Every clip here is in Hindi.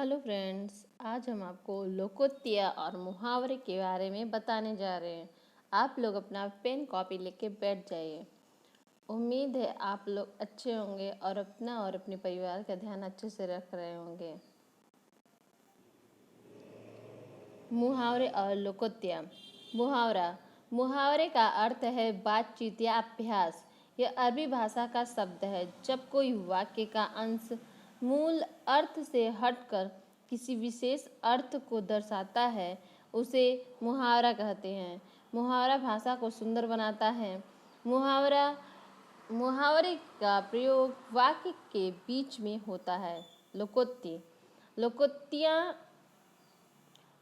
हेलो फ्रेंड्स, आज हम आपको लोकोक्तियाँ और मुहावरे के बारे में बताने जा रहे हैं। आप लोग अपना पेन कॉपी लेके बैठ जाइए। उम्मीद है आप लोग अच्छे होंगे और अपना और अपने परिवार का ध्यान अच्छे से रख रहे होंगे। मुहावरे और लोकोक्तियाँ। मुहावरा मुहावरे का अर्थ है बातचीत या अभ्यास। यह अरबी भाषा का शब्द है। जब कोई वाक्य का अंश मूल अर्थ से हटकर किसी विशेष अर्थ को दर्शाता है, उसे मुहावरा कहते हैं। मुहावरा भाषा को सुंदर बनाता है। मुहावरे का प्रयोग वाक्य के बीच में होता है। लोकोक्तियाँ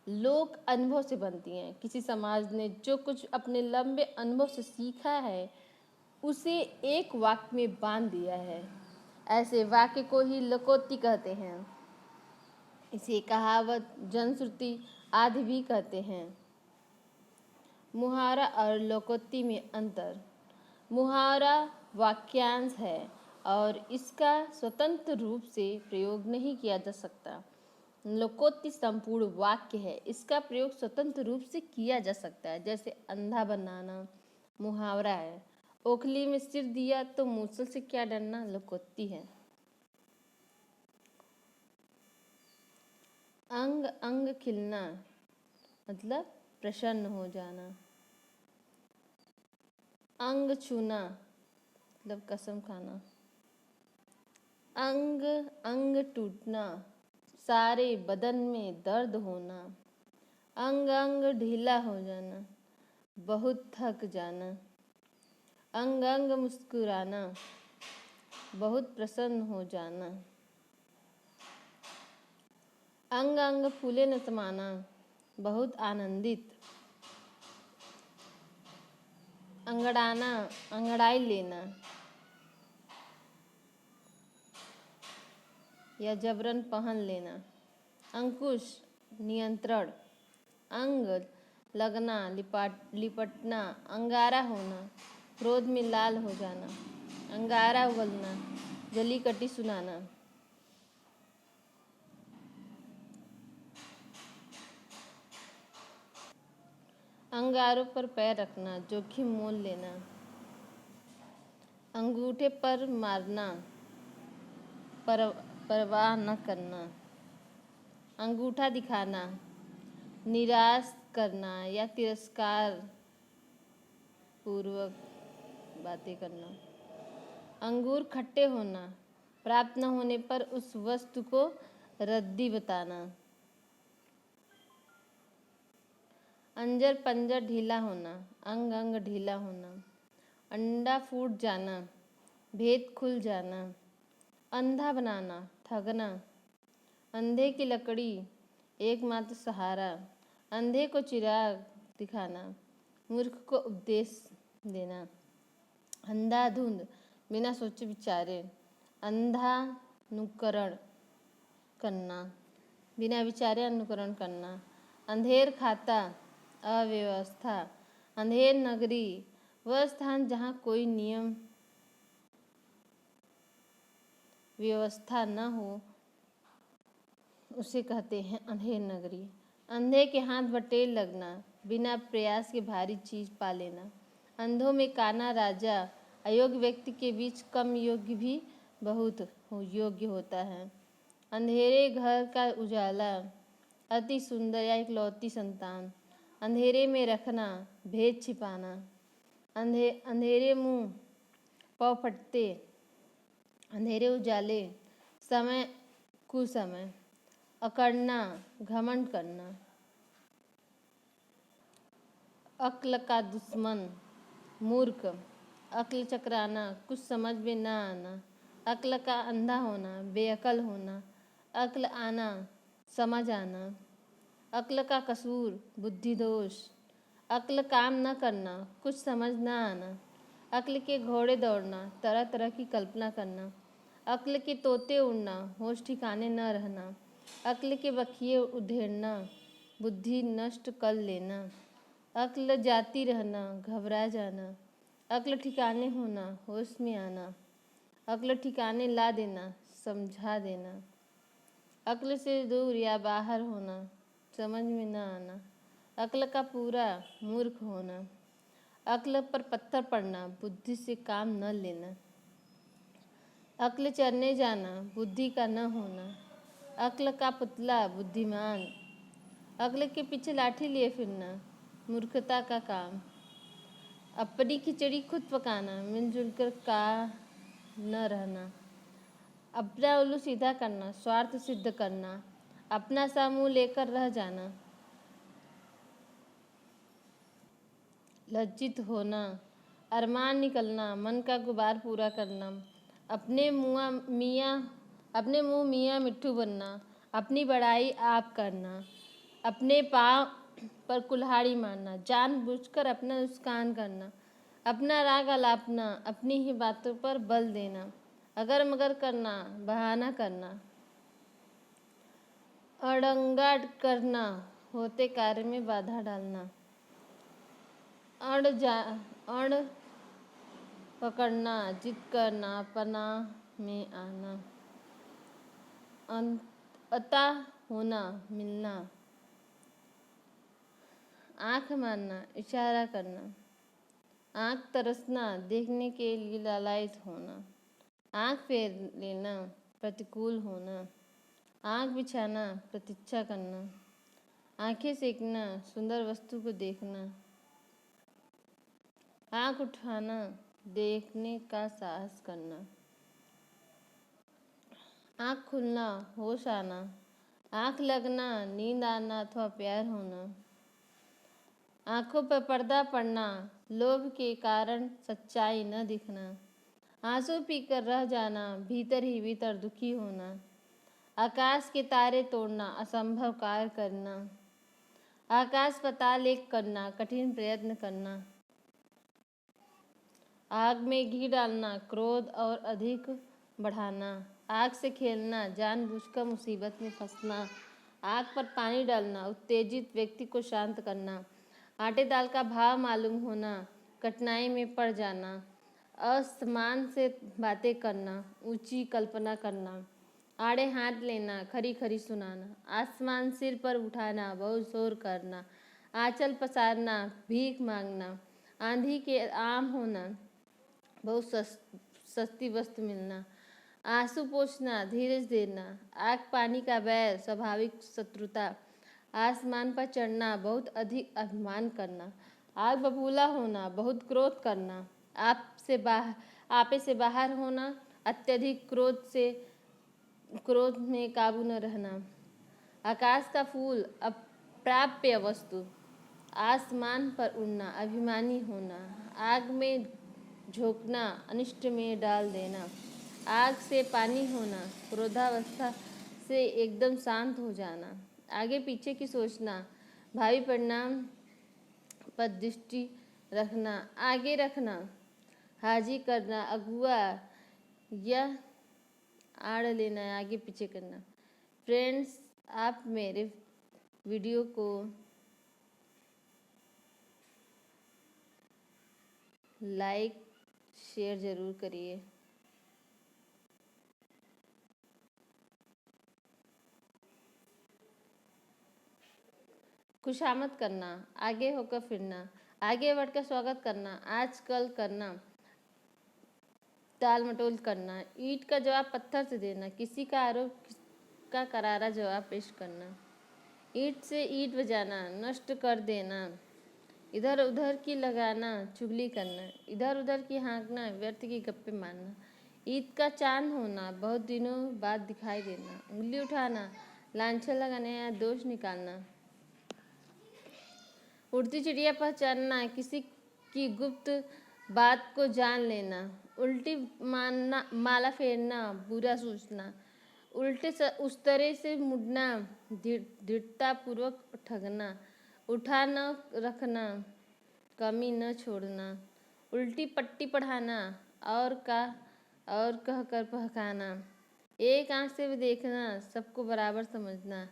लोक अनुभव से बनती हैं। किसी समाज ने जो कुछ अपने लंबे अनुभव से सीखा है, उसे एक वाक्य में बांध दिया है। ऐसे वाक्य को ही लोकोक्ति कहते हैं। इसे कहावत, जनश्रुति आदि भी कहते हैं। मुहावरा और लोकोक्ति में अंतर। मुहावरा वाक्यांश है और इसका स्वतंत्र रूप से प्रयोग नहीं किया जा सकता। लोकोक्ति संपूर्ण वाक्य है। इसका प्रयोग स्वतंत्र रूप से किया जा सकता है। जैसे अंधा बनाना मुहावरा है। ओखली में सिर दिया तो मूसल से क्या डरना लोकोक्ति है। अंग अंग खिलना मतलब प्रसन्न हो जाना। अंग छूना मतलब कसम खाना। अंग अंग टूटना सारे बदन में दर्द होना। अंग अंग ढीला हो जाना बहुत थक जाना। अंग अंग मुस्कुराना बहुत प्रसन्न हो जाना। अंग अंग फूले न समाना बहुत आनंदित। अंगड़ाना अंगड़ाई लेना या जबरन पहन लेना। अंकुश नियंत्रण। अंग लगना लिपटना। अंगारा होना क्रोध में लाल हो जाना। अंगारा उगलना जली कटी सुनाना। अंगारों पर पैर रखना जोखिम मोल लेना। अंगूठे पर मारना परवाह न करना। अंगूठा दिखाना निराश करना या तिरस्कार पूर्वक बातें करना। अंगूर खट्टे होना प्राप्त न होने पर उस वस्तु को रद्दी बताना। अंजर पंजर ढीला होना अंग अंग ढीला होना। अंडा फूट जाना भेद खुल जाना। अंधा बनाना ठगना। अंधे की लकड़ी एकमात्र सहारा। अंधे को चिराग दिखाना मूर्ख को उपदेश देना। अंधाधुंध बिना सोचे विचारे। अंधानुकरण करना बिना विचारे अनुकरण करना। अंधेर खाता अव्यवस्था। अंधेर नगरी वह स्थान जहाँ कोई नियम व्यवस्था न हो, उसे कहते हैं अंधेर नगरी। अंधे के हाथ बटेर लगना बिना प्रयास के भारी चीज पा लेना। अंधों में काना राजा। अयोग्य व्यक्ति के बीच कम योग्य भी बहुत योग्य होता है। अंधेरे घर का उजाला अति सुंदर या इकलौती संतान। अंधेरे में रखना भेद छिपाना। अंधेरे मुंह पौ फटते। अंधेरे उजाले समय कुसमय। अकड़ना घमंड करना। अक्ल का दुश्मन मूर्ख। अक्ल चकराना कुछ समझ में न आना। अक्ल का अंधा होना बेअक्ल होना। अक्ल आना समझ आना। अक्ल का कसूर बुद्धि दोष। अक्ल काम न करना कुछ समझ न आना। अक्ल के घोड़े दौड़ना तरह तरह की कल्पना करना। अक्ल के तोते उड़ना होश ठिकाने न रहना। अक्ल के बखिए उधेड़ना बुद्धि नष्ट कर लेना। अक्ल जाती रहना घबरा जाना। अक्ल ठिकाने होना होश में आना। अक्ल ठिकाने ला देना समझा देना। अक्ल से दूर या बाहर होना, समझ में न आना, अक्ल का पूरा मूर्ख होना, अक्ल पर पत्थर पड़ना, बुद्धि से काम न लेना, अक्ल चरने जाना, बुद्धि का न होना, अक्ल का पुतला बुद्धिमान, अक्ल के पीछे लाठी लिए फिरना, मूर्खता का काम, अपनी खिचड़ी खुद पकाना, मिलजुल कर का न रहना, अपना उल्लू सीधा करना, स्वार्थ सिद्ध करना, अपना सा मुँह लेकर रह जाना, लज्जित होना, अरमान निकलना, मन का गुबार पूरा करना, अपने मुँह मियाँ मिट्ठू बनना, अपनी बड़ाई आप करना, अपने पाँव पर कुल्हाड़ी मारना, जानबूझकर अपना नुकसान करना, अपना राग अलापना, अपनी ही बातों पर बल देना, अगर मगर करना, बहाना करना, अड़ंगा करना, होते कार्य में बाधा डालना, अड़ पकड़ना, जिद करना, पनाह में आना, अता होना, मिलना, आँख मारना, इशारा करना, आँख तरसना, देखने के लिए लालायित होना, आँख फेर लेना, प्रतिकूल होना, आँख बिछाना, प्रतीक्षा करना, आँखें सेकना, सुंदर वस्तु को देखना, आँख उठाना, देखने का साहस करना, आँख खुलना, होश आना, आँख लगना, नींद आना अथवा प्यार होना, आँखों पर पर्दा पड़ना, लोभ के कारण सच्चाई न दिखना, आंसू पीकर रह जाना, भीतर ही भीतर दुखी होना, आकाश के तारे तोड़ना, असंभव कार्य करना, आकाश पाताल एक करना, कठिन प्रयत्न करना, आग में घी डालना, क्रोध और अधिक बढ़ाना, आग से खेलना, जानबूझकर मुसीबत में फंसना, आग पर पानी डालना, उत्तेजित व्यक्ति को शांत करना, आटे दाल का भाव मालूम होना, कठिनाई में पड़ जाना, असमान से बातें करना, ऊंची कल्पना करना, आड़े हाथ लेना, खरी खरी सुनाना, आसमान सिर पर उठाना, बहुत शोर करना, आंचल पसारना, भीख मांगना, आंधी के आम होना, बहुत सस्ती वस्तु मिलना, आंसू पोंछना, धीरज देना, आग पानी का बैर, स्वाभाविक शत्रुता, आसमान पर चढ़ना, बहुत अधिक अभिमान करना, आग बबूला होना, बहुत क्रोध करना, आपे से बाहर होना, अत्यधिक क्रोध में काबू न रहना, आकाश का फूल, अप्राप्य वस्तु, आसमान पर उड़ना, अभिमानी होना, आग में झोंकना, अनिष्ट में डाल देना, आग से पानी होना, क्रोधावस्था से एकदम शांत हो जाना, आगे पीछे की सोचना, भावी परिणाम पर दृष्टि रखना, आगे रखना, हाजी करना, अगुआ या आड़ लेना, आगे पीछे करना। फ्रेंड्स, आप मेरे वीडियो को लाइक शेयर ज़रूर करिए। खुशामद करना, आगे होकर फिरना, आगे बढ़कर स्वागत करना, आज कल करना, टाल मटोल करना, ईंट का जवाब पत्थर से देना, किसी का आरोप का करारा जवाब पेश करना, ईंट से ईंट बजाना, नष्ट कर देना, इधर उधर की लगाना, चुगली करना, इधर उधर की हाँकना, व्यर्थ की गप्पे मारना, ईद का चांद होना, बहुत दिनों बाद दिखाई देना, उंगली उठाना, लांछन लगाना या दोष निकालना, उड़ती चिड़िया पहचानना, किसी की गुप्त बात को जान लेना, उल्टी माला फेरना, बुरा सोचना, उल्टे उस्तरे से मुड़ना, दृढ़ता पूर्वक ठगना, उठा न रखना, कमी न छोड़ना, उल्टी पट्टी पढ़ाना, और कह कर बहकाना, एक आंख से भी देखना, सबको बराबर समझना,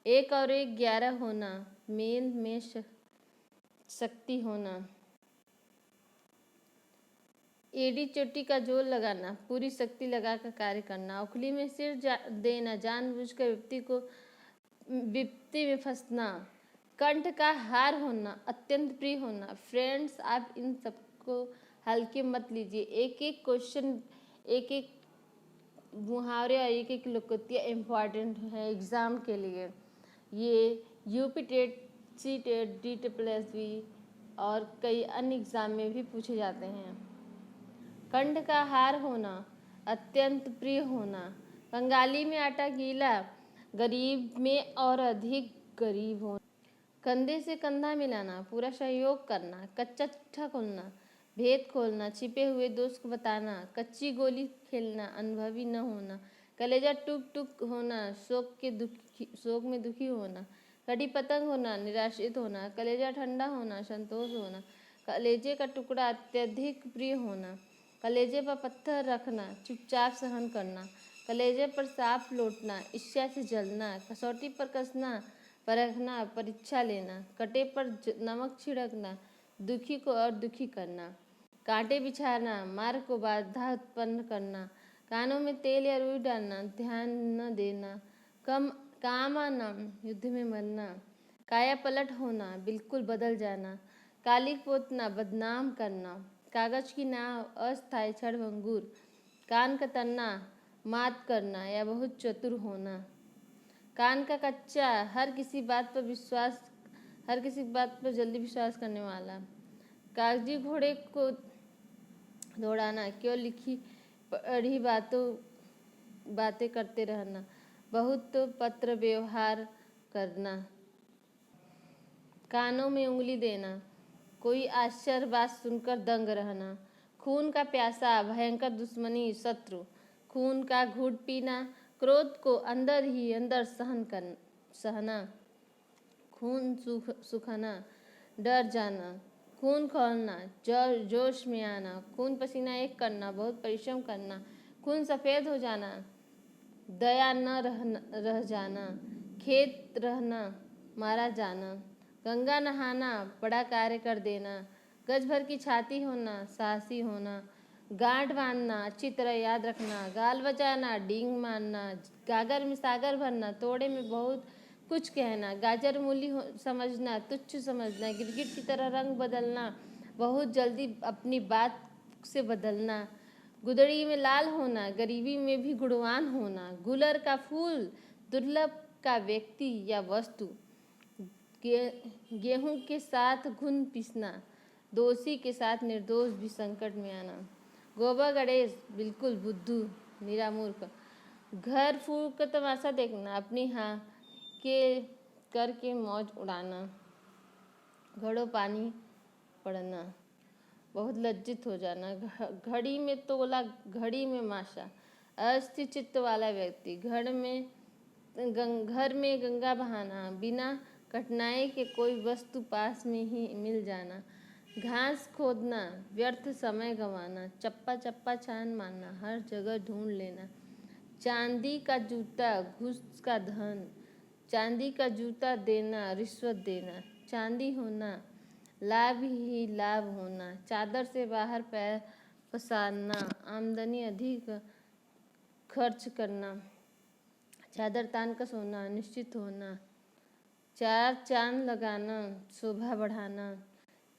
एक और एक 11 होना, मेल में शक्ति होना, एड़ी चोटी का जोर लगाना, पूरी शक्ति लगाकर कार्य करना, उखली में सिर देना, जानबूझकर विपत्ति में फंसना, कंठ का हार होना, अत्यंत प्रिय होना। फ्रेंड्स, आप इन सबको हल्के मत लीजिए। एक एक क्वेश्चन, एक एक मुहावरे और एक एक लोकोक्तियाँ इम्पॉर्टेंट है एग्ज़ाम के लिए। ये UP TET, C TET, DSSB और कई अन्य एग्ज़ाम में भी पूछे जाते हैं। कंठ का हार होना, अत्यंत प्रिय होना, बंगाली में आटा गीला, गरीब में और अधिक गरीब होना, कंधे से कंधा मिलाना, पूरा सहयोग करना, कच्चा चिट्ठा खोलना, भेद खोलना, छिपे हुए दोस्त को बताना, कच्ची गोली खेलना, अनुभवी न होना, कलेजा टुक टुक होना, शोक में दुखी होना, कड़ी पतंग होना, निराशित होना, कलेजा ठंडा होना, संतोष होना, कलेजे का टुकड़ा अत्यधिक प्रिय होना, कलेजे पर पत्थर रखना, चुपचाप सहन करना, कलेजे पर सांप लौटना, ईर्ष्या से जलना, कसौटी पर कसना, परखना, परीक्षा लेना, कटे पर नमक छिड़कना, दुखी को और दुखी करना, कांटे बिछाना, मार्ग को बाधा उत्पन्न करना, कानों में तेल या रुई डालना, ध्यान न देना, काम आना, युद्ध में मरना, काया पलट होना, बिल्कुल बदल जाना, काली पोतना, बदनाम करना, कागज की नाव, अस्थायी क्षणभंगुर, कान का तन्ना, मात करना या बहुत चतुर होना, कान का कच्चा, हर किसी बात पर जल्दी विश्वास करने वाला, कागजी घोड़े को दौड़ाना, क्यों लिखी पढ़ी बातें करते रहना, बहुत पत्र व्यवहार करना, कानों में उंगली देना, कोई आश्चर्य बात सुनकर दंग रहना, खून का प्यासा, भयंकर दुश्मनी, शत्रु, खून का घूंट पीना, क्रोध को अंदर ही अंदर सहना, खून सुखाना, डर जाना, खून खौलना, जोश में आना, खून पसीना एक करना, बहुत परिश्रम करना, खून सफ़ेद हो जाना, दया न रह जाना, खेत रहना, मारा जाना, गंगा नहाना, बड़ा कार्य कर देना, गज भर की छाती होना, साहसी होना, गांठ बांधना, अच्छी तरह याद रखना, गाल बजाना, डींग मारना, गागर में सागर भरना, तोड़े में बहुत कुछ कहना, गाजर मूली समझना, तुच्छ समझना, गिरगिट की तरह रंग बदलना, बहुत जल्दी अपनी बात से बदलना, गुदड़ी में लाल होना, गरीबी में भी गुणवान होना, गुलर का फूल, दुर्लभ का व्यक्ति या वस्तु, गेहूं के साथ घुन पीसना, दोषी के साथ निर्दोष भी संकट में आना, गोबा गणेश, बिल्कुल बुद्धू, निरा मूर्ख, घर फूक कर तमाशा देखना, अपनी हाँ के करके मौज उड़ाना, घड़ों पानी पड़ना, बहुत लज्जित हो जाना, घड़ी में तोला, घड़ी में माशा, अस्थिर चित्त वाला व्यक्ति, घर में गंगा बहाना, बिना कठिनाई के कोई वस्तु पास में ही मिल जाना, घास खोदना, व्यर्थ समय गंवाना, चप्पा चप्पा छान मारना, हर जगह ढूंढ लेना, चांदी का जूता, घूस का धन, चांदी का जूता देना, रिश्वत देना, चांदी होना, लाभ ही लाभ होना, चादर से बाहर पैर पसारना, आमदनी अधिक खर्च करना, चादर तान का सोना, निश्चित होना, चार चांद लगाना, शोभा बढ़ाना,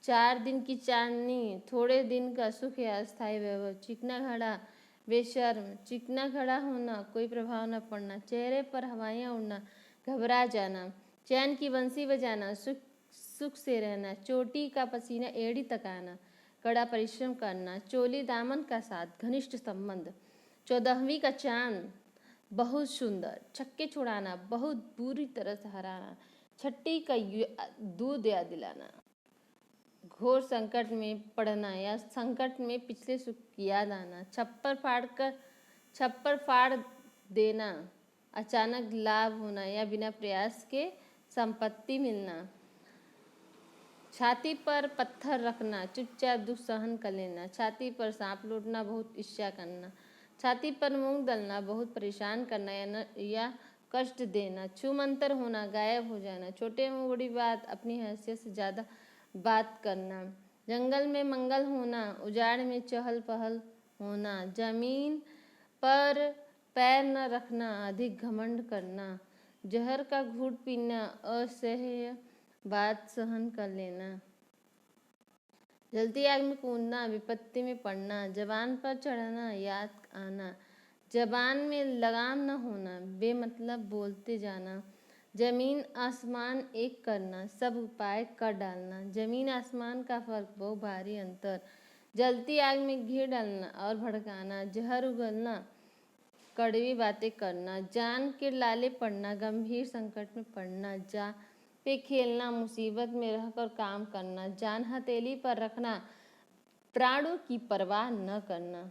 4 दिन की चांदनी, थोड़े दिन का सुख या अस्थायी वैभव, चिकना घड़ा, बेशर्म, चिकना खड़ा होना, कोई प्रभाव न पड़ना, चेहरे पर हवाइयाँ उड़ना, घबरा जाना, चैन की बंसी बजाना, सुख से रहना, चोटी का पसीना एड़ी तक आना, कड़ा परिश्रम करना, चोली दामन का साथ, घनिष्ठ संबंध, 14वीं का चांद, बहुत सुंदर, छक्के छुड़ाना, बहुत बुरी तरह से हराना, छठी का दूध याद दिलाना, घोर संकट में पड़ना या संकट में पिछले सुख की याद आना, छप्पर फाड़ देना, अचानक लाभ होना या बिना प्रयास के संपत्ति मिलना, छाती पर पत्थर रखना, चुपचाप दुख सहन कर लेना, छाती पर सांप लौटना, बहुत ईर्ष्या करना, छाती पर मूंग दलना, बहुत परेशान करना या कष्ट देना, छूमंतर होना, गायब हो जाना, छोटे में बड़ी बात, अपनी हैसियत से ज़्यादा बात करना, जंगल में मंगल होना, उजाड़ में चहल पहल होना, जमीन पर पैर न रखना, अधिक घमंड करना, जहर का घूंट पीना, असह्य बात सहन कर लेना, जलती आग में कूदना, विपत्ति में पड़ना, जबान पर चढ़ना, याद आना, जबान में लगाम न होना, बेमतलब बोलते जाना, जमीन आसमान एक करना, सब उपाय कर डालना, जमीन आसमान का फर्क बहु भारी अंतर, जलती आग में घी डालना और भड़काना, जहर उगलना, कड़वी बातें करना, जान के लाले पड़ना, गंभीर संकट में पड़ना, जा पे खेलना, मुसीबत में रहकर काम करना, जान हथेली पर रखना, प्राणों की परवाह न करना।